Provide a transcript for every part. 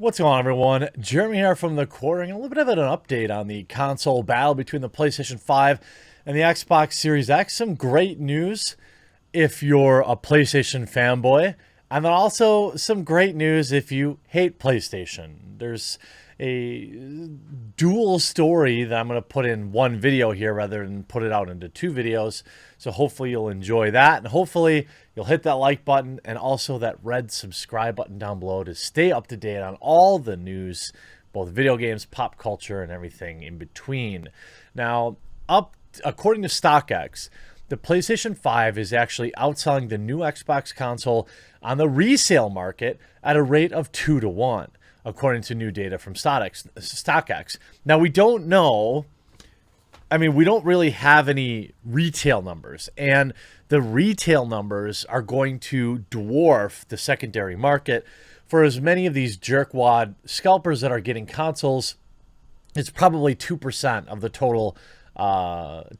What's going on, everyone? Jeremy here from the Quartering. A little bit of an update on the console battle between the PlayStation 5 and the Xbox Series X. Some great news if you're a PlayStation fanboy, and then also some great news if you hate PlayStation. There's a dual story that I'm going to put in one video here rather than put it out into two videos. So hopefully you'll enjoy that, and hopefully you'll hit that like button and also that red subscribe button down below to stay up to date on all the news, both video games, pop culture, and everything in between. Now, according to StockX, the PlayStation 5 is actually outselling the new Xbox console on the resale market at a rate of 2 to 1, according to new data from StockX. Now, we don't know. I mean, we don't really have any retail numbers, and the retail numbers are going to dwarf the secondary market. For as many of these jerkwad scalpers that are getting consoles, it's probably 2% of the total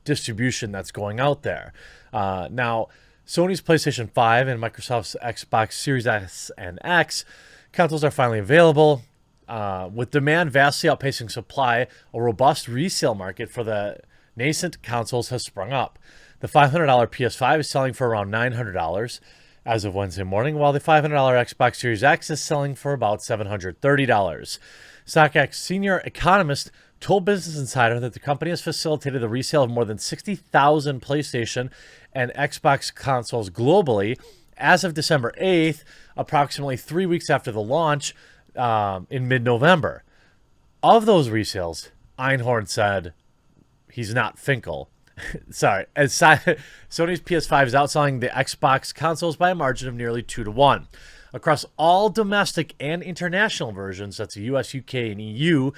distribution that's going out there. Now, Sony's PlayStation 5 and Microsoft's Xbox Series S and X consoles are finally available. With demand vastly outpacing supply, a robust resale market for the nascent consoles has sprung up. The $500 PS5 is selling for around $900 as of Wednesday morning, while the $500 Xbox Series X is selling for about $730. StockX senior economist told Business Insider that the company has facilitated the resale of more than 60,000 PlayStation and Xbox consoles globally as of December 8th, approximately 3 weeks after the launch in mid-November. Of those resales, Einhorn said he's not Finkel. Sorry. Sony's PS5 is outselling the Xbox consoles by a margin of nearly 2 to 1. Across all domestic and international versions, that's the US, UK, and EU,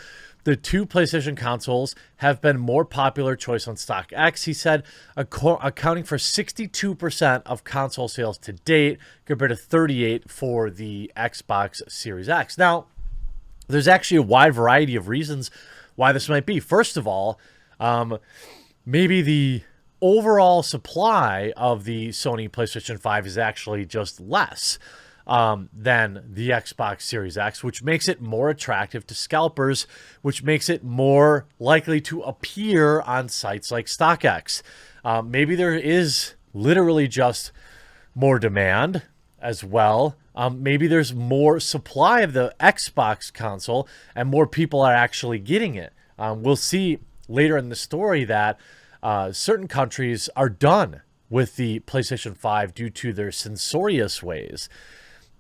the two PlayStation consoles have been more popular choice on StockX, he said, accounting for 62% of console sales to date, compared to 38% for the Xbox Series X. Now, there's actually a wide variety of reasons why this might be. First of all, maybe the overall supply of the Sony PlayStation 5 is actually just less than the Xbox Series X, which makes it more attractive to scalpers, which makes it more likely to appear on sites like StockX. Maybe there is literally just more demand as well. Maybe there's more supply of the Xbox console and more people are actually getting it. We'll see later in the story that certain countries are done with the PlayStation 5 due to their censorious ways.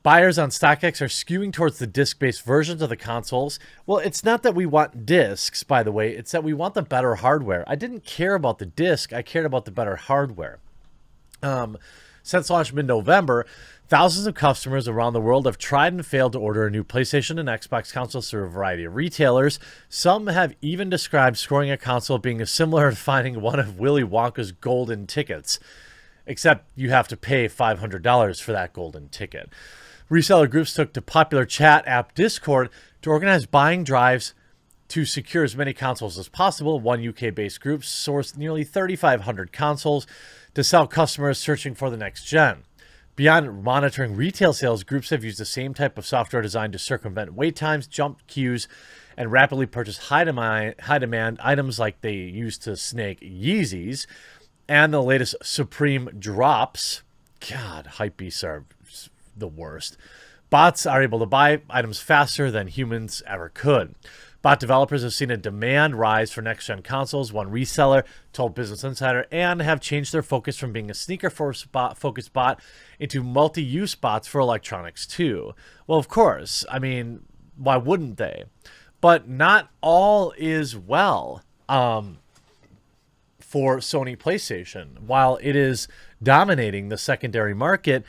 Buyers on StockX are skewing towards the disc-based versions of the consoles. Well, it's not that we want discs, by the way. It's that we want the better hardware. I didn't care about the disc. I cared about the better hardware. Since launch mid-November, thousands of customers around the world have tried and failed to order a new PlayStation and Xbox consoles through a variety of retailers. Some have even described scoring a console being similar to finding one of Willy Wonka's golden tickets, except you have to pay $500 for that golden ticket. Reseller groups took to popular chat app Discord to organize buying drives to secure as many consoles as possible. One UK-based group sourced nearly 3,500 consoles to sell customers searching for the next gen. Beyond monitoring retail sales, groups have used the same type of software designed to circumvent wait times, jump queues, and rapidly purchase high-demand items like they used to snake Yeezys and the latest Supreme drops. God, hypebeasts are the worst. Bots are able to buy items faster than humans ever could. Bot developers have seen a demand rise for next-gen consoles, one reseller told Business Insider, and have changed their focus from being a sneaker-focused bot into multi-use bots for electronics too. Well, of course. I mean, why wouldn't they? But not all is well for Sony PlayStation. While it is dominating the secondary market,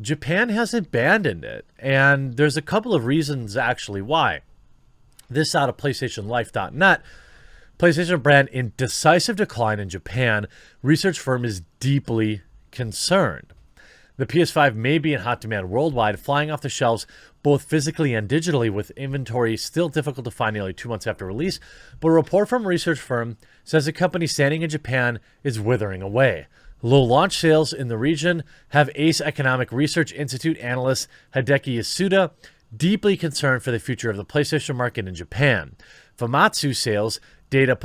Japan has abandoned it, and there's a couple of reasons actually why. This out of PlayStationLife.net. PlayStation brand in decisive decline in Japan. Research firm is deeply concerned. The PS5 may be in hot demand worldwide, flying off the shelves both physically and digitally, with inventory still difficult to find nearly 2 months after release. But a report from a research firm says the company standing in Japan is withering away. Low launch sales in the region have Ace Economic Research Institute analyst Hideki Yasuda deeply concerned for the future of the PlayStation market in Japan. Famitsu sales data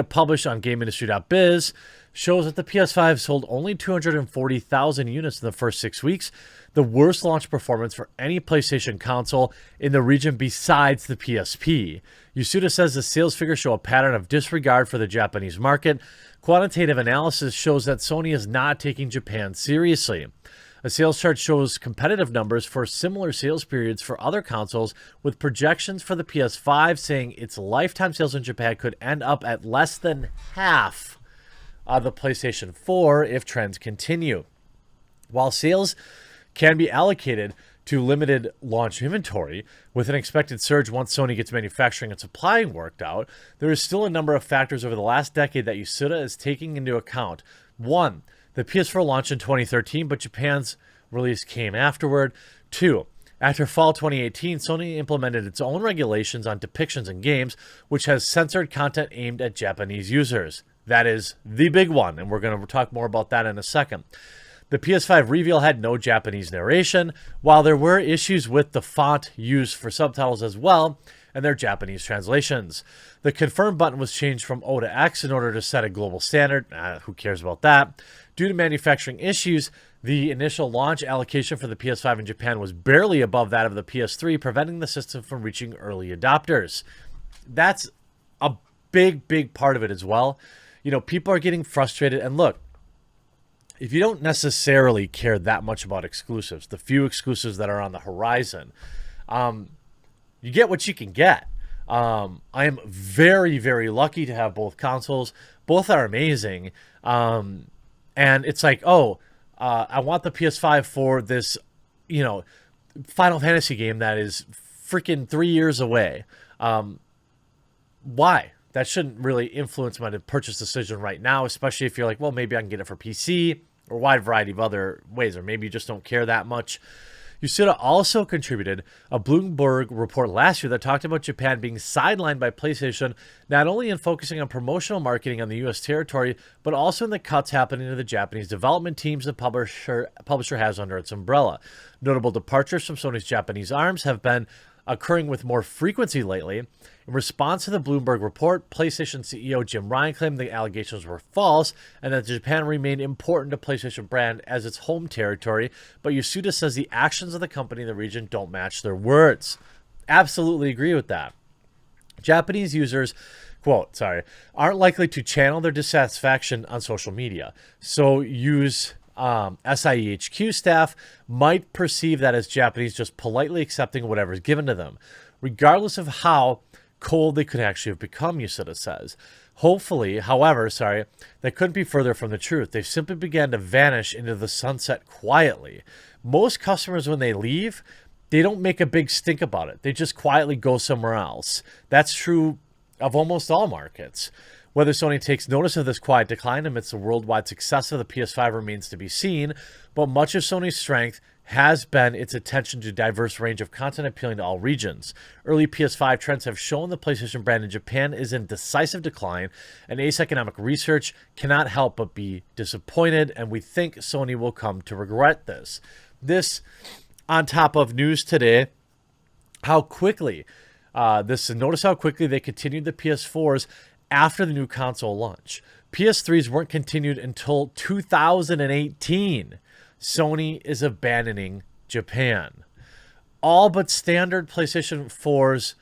published on GameIndustry.biz shows that the PS5 sold only 240,000 units in the first 6 weeks, the worst launch performance for any PlayStation console in the region besides the PSP. Yasuda says the sales figures show a pattern of disregard for the Japanese market. Quantitative analysis shows that Sony is not taking Japan seriously. A sales chart shows competitive numbers for similar sales periods for other consoles, with projections for the PS5 saying its lifetime sales in Japan could end up at less than half of the PlayStation 4 if trends continue. While sales can be allocated to limited launch inventory, with an expected surge once Sony gets manufacturing and supplying worked out, there is still a number of factors over the last decade that Yasuda is taking into account. 1. The PS4 launched in 2013, but Japan's release came afterward. 2. After fall 2018, Sony implemented its own regulations on depictions in games, which has censored content aimed at Japanese users. That is the big one, and we're going to talk more about that in a second. The PS5 reveal had no Japanese narration, while there were issues with the font used for subtitles as well, and their Japanese translations. The confirm button was changed from O to X in order to set a global standard. Who cares about that? Due to manufacturing issues, the initial launch allocation for the PS5 in Japan was barely above that of the PS3, preventing the system from reaching early adopters. That's a big part of it as well. You know, people are getting frustrated, and look, if you don't necessarily care that much about exclusives, the few exclusives that are on the horizon, you get what you can get. I am very lucky to have both consoles. Both are amazing. And it's like, I want the PS5 for this, Final Fantasy game that is freaking 3 years away. Why? That shouldn't really influence my purchase decision right now, especially if you're like, well, maybe I can get it for PC or a wide variety of other ways, or maybe you just don't care that much. Yasuda also contributed a Bloomberg report last year that talked about Japan being sidelined by PlayStation, not only in focusing on promotional marketing on the U.S. territory, but also in the cuts happening to the Japanese development teams the publisher has under its umbrella. Notable departures from Sony's Japanese arms have been occurring with more frequency lately. In response to the Bloomberg report, PlayStation CEO Jim Ryan claimed the allegations were false and that Japan remained important to PlayStation brand as its home territory, but Yasuda says the actions of the company in the region don't match their words. Absolutely agree with that. Japanese users, quote, aren't likely to channel their dissatisfaction on social media, so SIEHQ staff might perceive that as Japanese just politely accepting whatever is given to them, regardless of how cold they could actually have become, Yasuda says. However, that couldn't be further from the truth. They've simply began to vanish into the sunset quietly. Most customers, when they leave, they don't make a big stink about it. They just quietly go somewhere else. That's true of almost all markets. Whether Sony takes notice of this quiet decline amidst the worldwide success of the PS5 remains to be seen, but much of Sony's strength has been its attention to a diverse range of content appealing to all regions. Early PS5 trends have shown the PlayStation brand in Japan is in decisive decline, and Ace Economic Research cannot help but be disappointed, and we think Sony will come to regret this. This, on top of news today, notice how quickly they continued the PS4s after the new console launch. PS3s weren't continued until 2018. Sony is abandoning Japan. All but standard PlayStation 4's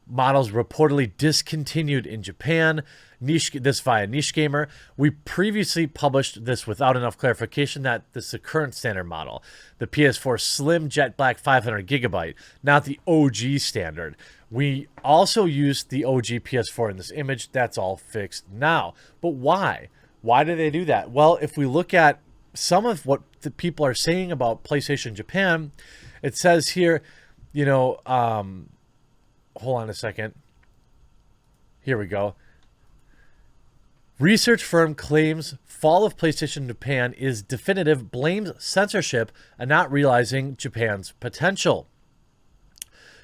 models reportedly discontinued in Japan. This via Niche Gamer. We previously published this without enough clarification that this is the current standard model. The PS4 Slim Jet Black 500GB, not the OG standard. We also used the OG PS4 in this image. That's all fixed now. But why? Why do they do that? Well, if we look at some of what the people are saying about PlayStation Japan, it says here, hold on a second. Here we go. Research firm claims fall of PlayStation Japan is definitive, blames censorship and not realizing Japan's potential.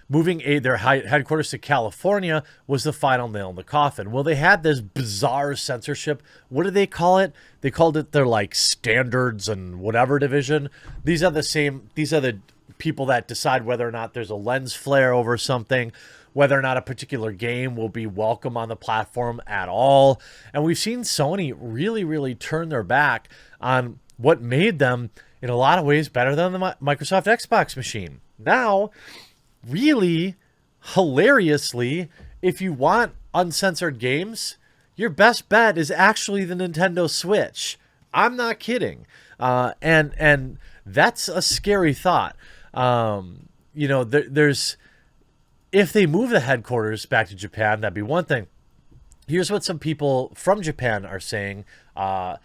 moving their headquarters to California was the final nail in the coffin. Well, they had this bizarre censorship. What did they call it? They called it their like standards and whatever division. These are the people that decide whether or not there's a lens flare over something, whether or not a particular game will be welcome on the platform at all. And we've seen Sony really, really turn their back on what made them, in a lot of ways, better than the Microsoft Xbox machine. Now, really, hilariously, if you want uncensored games, your best bet is actually the Nintendo Switch. I'm not kidding. And that's a scary thought. You know, there's... If they move the headquarters back to Japan, that'd be one thing. Here's what some people from Japan are saying. The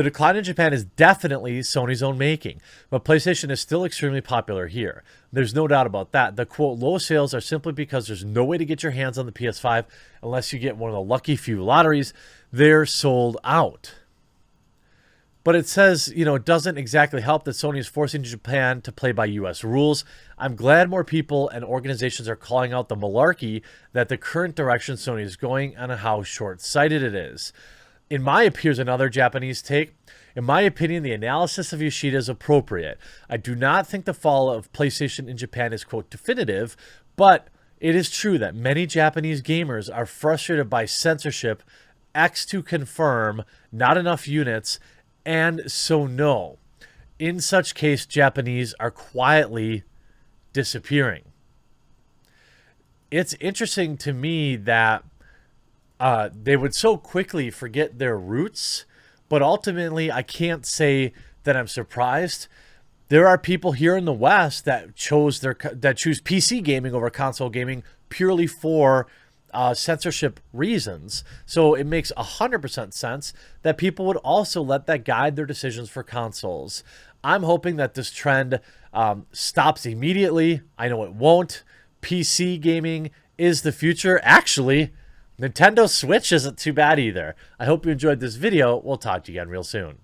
decline in Japan is definitely Sony's own making, but PlayStation is still extremely popular here. There's no doubt about that. The, quote, low sales are simply because there's no way to get your hands on the PS5 unless you get one of the lucky few lotteries. They're sold out. But it says, you know, it doesn't exactly help that Sony is forcing Japan to play by U.S. rules. I'm glad more people and organizations are calling out the malarkey that the current direction Sony is going and how short-sighted it is. In my here's another Japanese take. In my opinion, the analysis of Yoshida is appropriate. I do not think the fall of PlayStation in Japan is, quote, definitive, but it is true that many Japanese gamers are frustrated by censorship, X to confirm, not enough units, and so no. In such case, Japanese are quietly disappearing. It's interesting to me that they would so quickly forget their roots, but ultimately I can't say that I'm surprised. There are people here in the West that choose PC gaming over console gaming purely for censorship reasons. So it makes 100% sense that people would also let that guide their decisions for consoles. I'm hoping that this trend stops immediately. I know it won't. PC gaming is the future. Actually, Nintendo Switch isn't too bad either. I hope you enjoyed this video. We'll talk to you again real soon.